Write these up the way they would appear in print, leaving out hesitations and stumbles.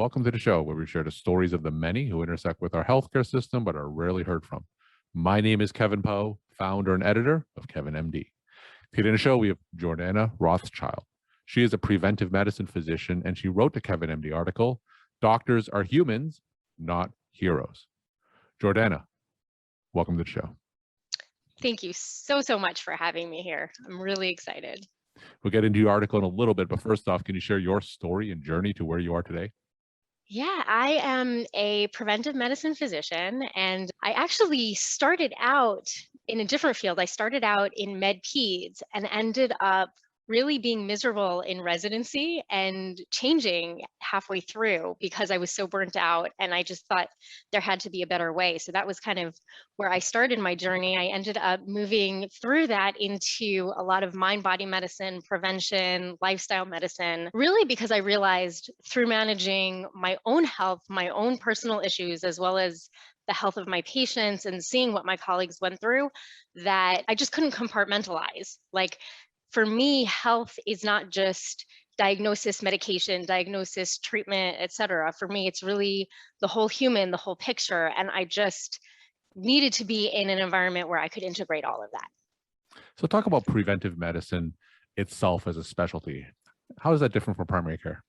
Welcome to the show where we share the stories of the many who intersect with our healthcare system but are rarely heard from. My name is Kevin Poe, founder and editor of Kevin MD. Today in the show, we have Jordana Rothschild. She is a preventive medicine physician, and she wrote the Kevin MD article, "Doctors Are Humans, Not Heroes." Jordana, welcome to the show. Thank you so much for having me here. I'm really excited. We'll get into your article in a little bit, but first off, can you share your story and journey to where you are today? Yeah, I am a preventive medicine physician, and I actually started out in a different field. I started out in med-peds and ended up really being miserable in residency and changing halfway through because I was so burnt out, and I just thought there had to be a better way. So that was kind of where I started my journey. I ended up moving through that into a lot of mind-body medicine, prevention, lifestyle medicine, really because I realized through managing my own health, my own personal issues, as well as the health of my patients and seeing what my colleagues went through, that I just couldn't compartmentalize. Like, for me, health is not just diagnosis, medication, diagnosis, treatment, et cetera. For me, it's really the whole human, the whole picture. And I just needed to be in an environment where I could integrate all of that. So talk about preventive medicine itself as a specialty. How is that different from primary care?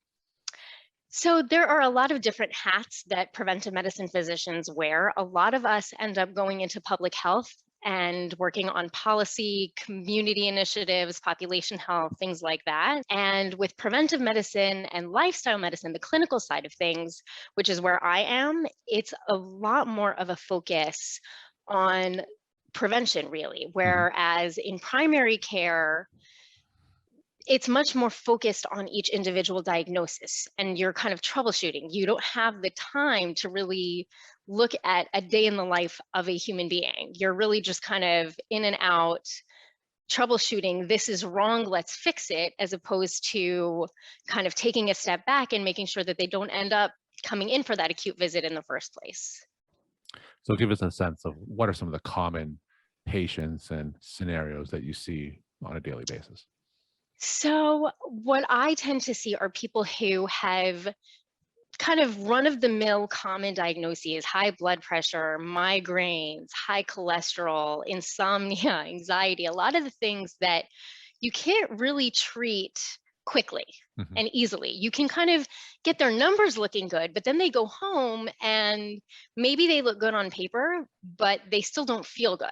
So there are a lot of different hats that preventive medicine physicians wear. A lot of us end up going into public health and working on policy, community initiatives, population health, things like that. And with preventive medicine and lifestyle medicine, the clinical side of things, which is where I am, it's a lot more of a focus on prevention, really. Whereas in primary care, it's much more focused on each individual diagnosis, and you're kind of troubleshooting. You don't have the time to really look at a day in the life of a human being. You're really just kind of in and out troubleshooting. This is wrong, let's fix it, as opposed to kind of taking a step back and making sure that they don't end up coming in for that acute visit in the first place. So give us a sense of what are some of the common patients and scenarios that you see on a daily basis. So what I tend to see are people who have kind of run-of-the-mill common diagnoses: high blood pressure, migraines, high cholesterol, insomnia, anxiety, a lot of the things that you can't really treat quickly and easily. You can kind of get their numbers looking good, but then they go home and maybe they look good on paper, but they still don't feel good.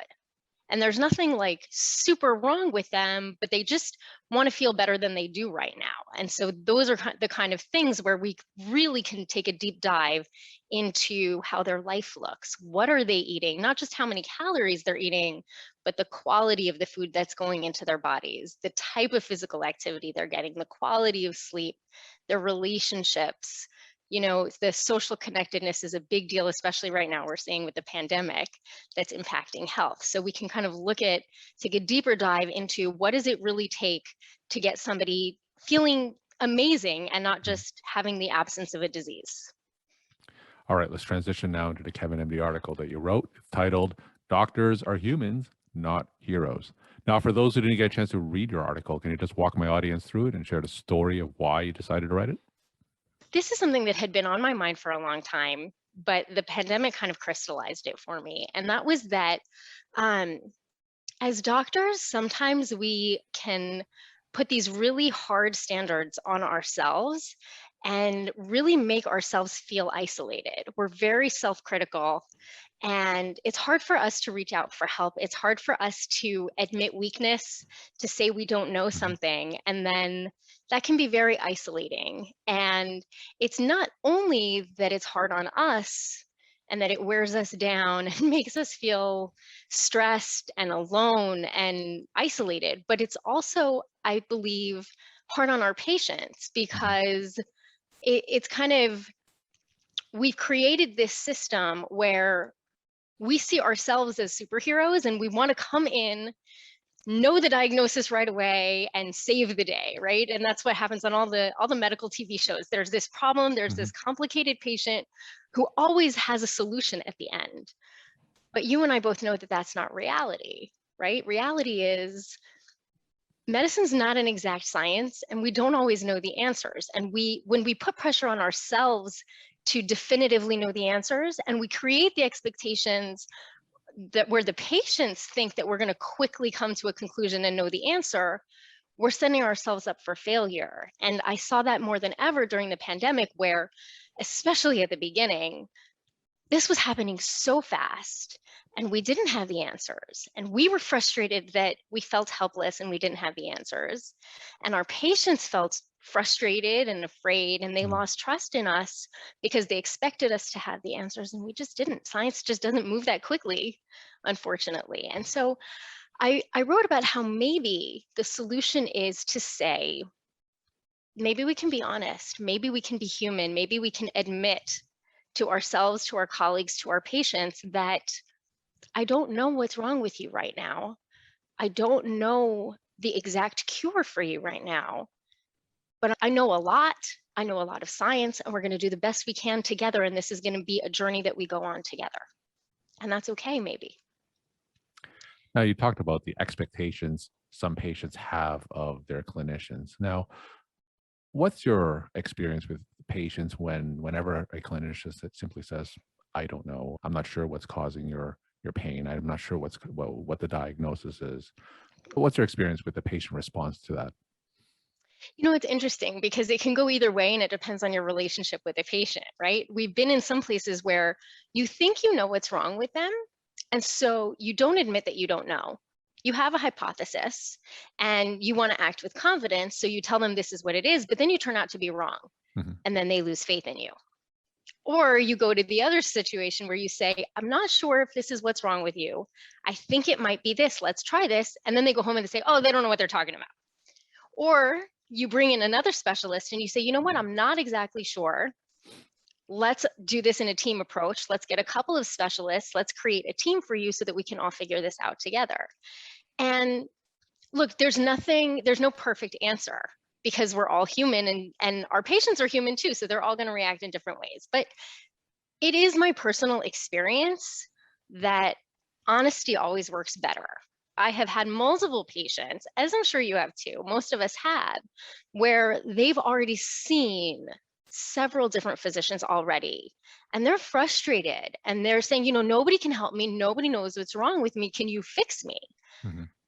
And there's nothing like super wrong with them, but they just want to feel better than they do right now. And so those are the kind of things where we really can take a deep dive into how their life looks. What are they eating? Not just how many calories they're eating, but the quality of the food that's going into their bodies, the type of physical activity they're getting, the quality of sleep, their relationships. You know, the social connectedness is a big deal, especially right now we're seeing with the pandemic, that's impacting health. So we can kind of take a deeper dive into what does it really take to get somebody feeling amazing and not just having the absence of a disease. All right, let's transition now into the Kevin MD article that you wrote. It's titled, "Doctors Are Humans, Not Heroes." Now, for those who didn't get a chance to read your article, can you just walk my audience through it and share the story of why you decided to write it? This is something that had been on my mind for a long time, but the pandemic kind of crystallized it for me. And that was that as doctors, sometimes we can put these really hard standards on ourselves and really make ourselves feel isolated. We're very self-critical, and it's hard for us to reach out for help. It's hard for us to admit weakness, to say we don't know something, and then that can be very isolating. And it's not only that it's hard on us and that it wears us down and makes us feel stressed and alone and isolated, but it's also, I believe, hard on our patients because it's kind of, we've created this system where we see ourselves as superheroes and we want to come in, know the diagnosis right away and save the day, right? And that's what happens on all the medical TV shows. There's this problem, there's this complicated patient who always has a solution at the end. But you and I both know that that's not reality, right? Reality is medicine's not an exact science, and we don't always know the answers. And when we put pressure on ourselves to definitively know the answers, and we create the expectations that where the patients think that we're going to quickly come to a conclusion and know the answer, we're setting ourselves up for failure. And I saw that more than ever during the pandemic, where, especially at the beginning, this was happening so fast and we didn't have the answers. And we were frustrated that we felt helpless and we didn't have the answers. And our patients felt frustrated and afraid, and they lost trust in us because they expected us to have the answers and we just didn't. Science just doesn't move that quickly, unfortunately. And so I wrote about how maybe the solution is to say, maybe we can be honest, maybe we can be human, maybe we can admit to ourselves, to our colleagues, to our patients that I don't know what's wrong with you right now. I don't know the exact cure for you right now, but I know a lot. I know a lot of science, and we're going to do the best we can together. And this is going to be a journey that we go on together. And that's okay, maybe. Now, you talked about the expectations some patients have of their clinicians. Now, what's your experience with patients whenever a clinician simply says, I don't know, I'm not sure what's causing your pain, I'm not sure what the diagnosis is. What's your experience with the patient response to that? You know, it's interesting because it can go either way, and it depends on your relationship with a patient, right? We've been in some places where you think you know what's wrong with them, and so you don't admit that you don't know. You have a hypothesis and you want to act with confidence, so you tell them this is what it is, but then you turn out to be wrong, and then they lose faith in you. Or you go to the other situation where you say, I'm not sure if this is what's wrong with you. I think it might be this. Let's try this. And then they go home and they say, oh, they don't know what they're talking about. Or you bring in another specialist and you say, you know what, I'm not exactly sure. Let's do this in a team approach. Let's get a couple of specialists. Let's create a team for you so that we can all figure this out together. And look, there's no perfect answer, because we're all human, and our patients are human too. So they're all going to react in different ways. But it is my personal experience that honesty always works better. I have had multiple patients, as I'm sure you have too, most of us have, where they've already seen several different physicians already, and they're frustrated and they're saying, you know, nobody can help me. Nobody knows what's wrong with me. Can you fix me?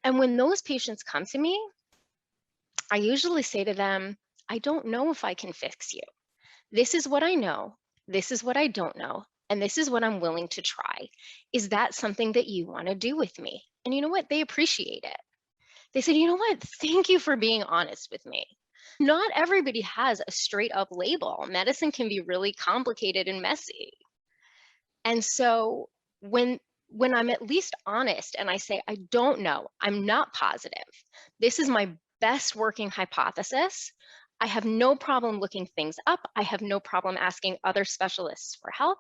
And when those patients come to me, I usually say to them, I don't know if I can fix you. This is what I know. This is what I don't know. And this is what I'm willing to try. Is that something that you want to do with me? And you know what? They appreciate it. They said, you know what? Thank you for being honest with me. Not everybody has a straight up label. Medicine can be really complicated and messy. And so when I'm at least honest and I say, I don't know, I'm not positive, this is my best working hypothesis, I have no problem looking things up. I have no problem asking other specialists for help.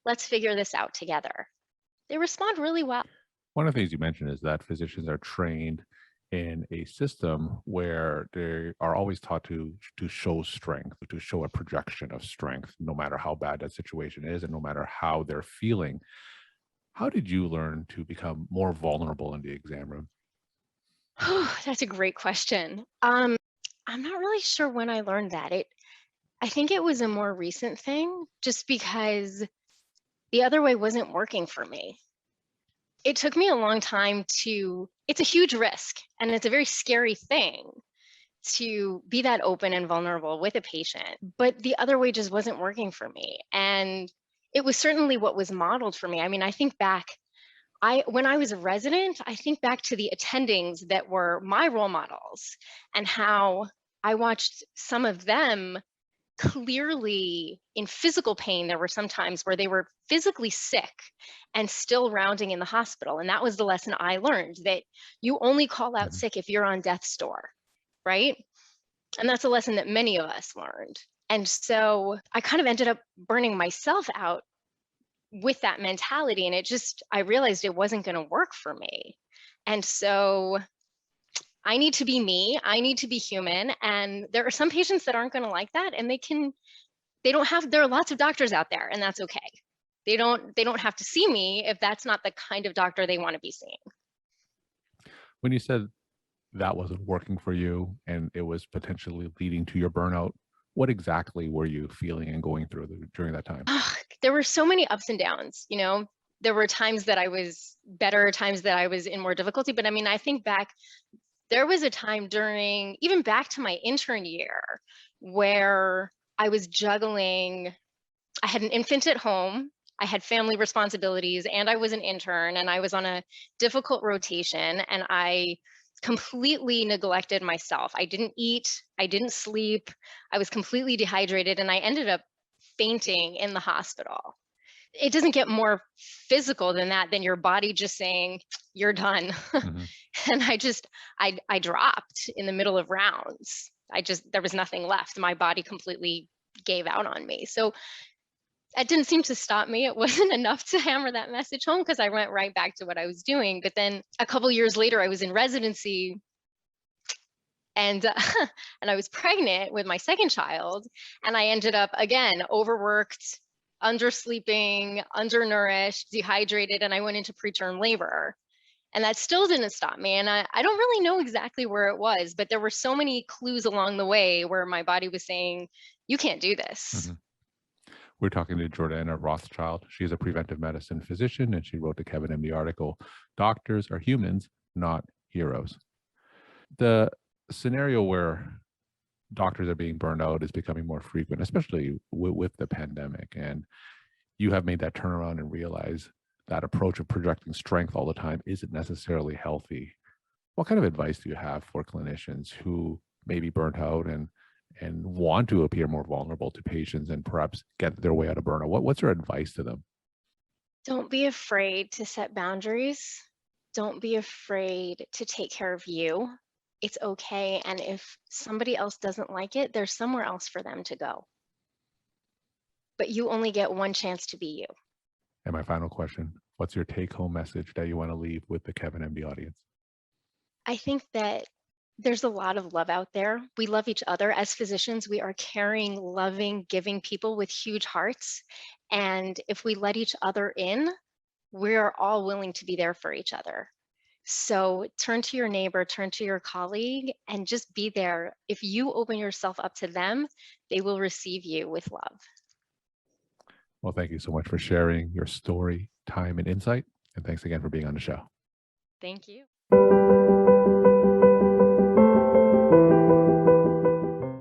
Let's figure this out together. They respond really well. One of the things you mentioned is that physicians are trained in a system where they are always taught to show strength, to show a projection of strength, no matter how bad that situation is and no matter how they're feeling. How did you learn to become more vulnerable in the exam room? That's a great question. I'm not really sure when I learned that. I think it was a more recent thing, just because the other way wasn't working for me. It took me a long time it's a huge risk and it's a very scary thing to be that open and vulnerable with a patient, but the other way just wasn't working for me. And it was certainly what was modeled for me. I mean, I think back, when I was a resident, I think back to the attendings that were my role models and how I watched some of them clearly in physical pain. There were some times where they were physically sick and still rounding in the hospital. And that was the lesson I learned, that you only call out sick if you're on death's door, right? And that's a lesson that many of us learned. And so I kind of ended up burning myself out with that mentality. And I realized it wasn't going to work for me. And so I need to be me, I need to be human. And there are some patients that aren't going to like that. And there are lots of doctors out there, and that's okay. They don't have to see me if that's not the kind of doctor they want to be seeing. When you said that wasn't working for you and it was potentially leading to your burnout. What exactly were you feeling and going through during that time? There were so many ups and downs, there were times that I was better, times that I was in more difficulty. But I mean, I think back, there was a time during, even back to my intern year, where I was juggling. I had an infant at home, I had family responsibilities, and I was an intern, and I was on a difficult rotation, and I completely neglected myself. I didn't eat, I didn't sleep, I was completely dehydrated, and I ended up fainting in the hospital. It doesn't get more physical than that, than your body just saying, "You're done." Mhm. And I dropped in the middle of rounds. There was nothing left. My body completely gave out on me. So that didn't seem to stop me. It wasn't enough to hammer that message home, because I went right back to what I was doing. But then a couple years later, I was in residency, and and I was pregnant with my second child, and I ended up again overworked, undersleeping, undernourished, dehydrated, and I went into preterm labor. And that still didn't stop me. And I don't really know exactly where it was, but there were so many clues along the way where my body was saying, "You can't do this." Mhm. We're talking to Jordana Rothschild. She's a preventive medicine physician, and she wrote the Kevin MD article, Doctors Are Humans, Not Heroes. The scenario where doctors are being burned out is becoming more frequent, especially with the pandemic. And you have made that turnaround and realize that approach of projecting strength all the time isn't necessarily healthy. What kind of advice do you have for clinicians who may be burnt out and want to appear more vulnerable to patients and perhaps get their way out of burnout? What's your advice to them? Don't be afraid to set boundaries. Don't be afraid to take care of you. It's okay. And if somebody else doesn't like it, there's somewhere else for them to go. But you only get one chance to be you. And my final question, what's your take-home message that you want to leave with the Kevin MD audience? I think that there's a lot of love out there. We love each other. As physicians, we are caring, loving, giving people with huge hearts. And if we let each other in, we're all willing to be there for each other. So turn to your neighbor, turn to your colleague, and just be there. If you open yourself up to them, they will receive you with love. Well, thank you so much for sharing your story, time, and insight. And thanks again for being on the show. Thank you.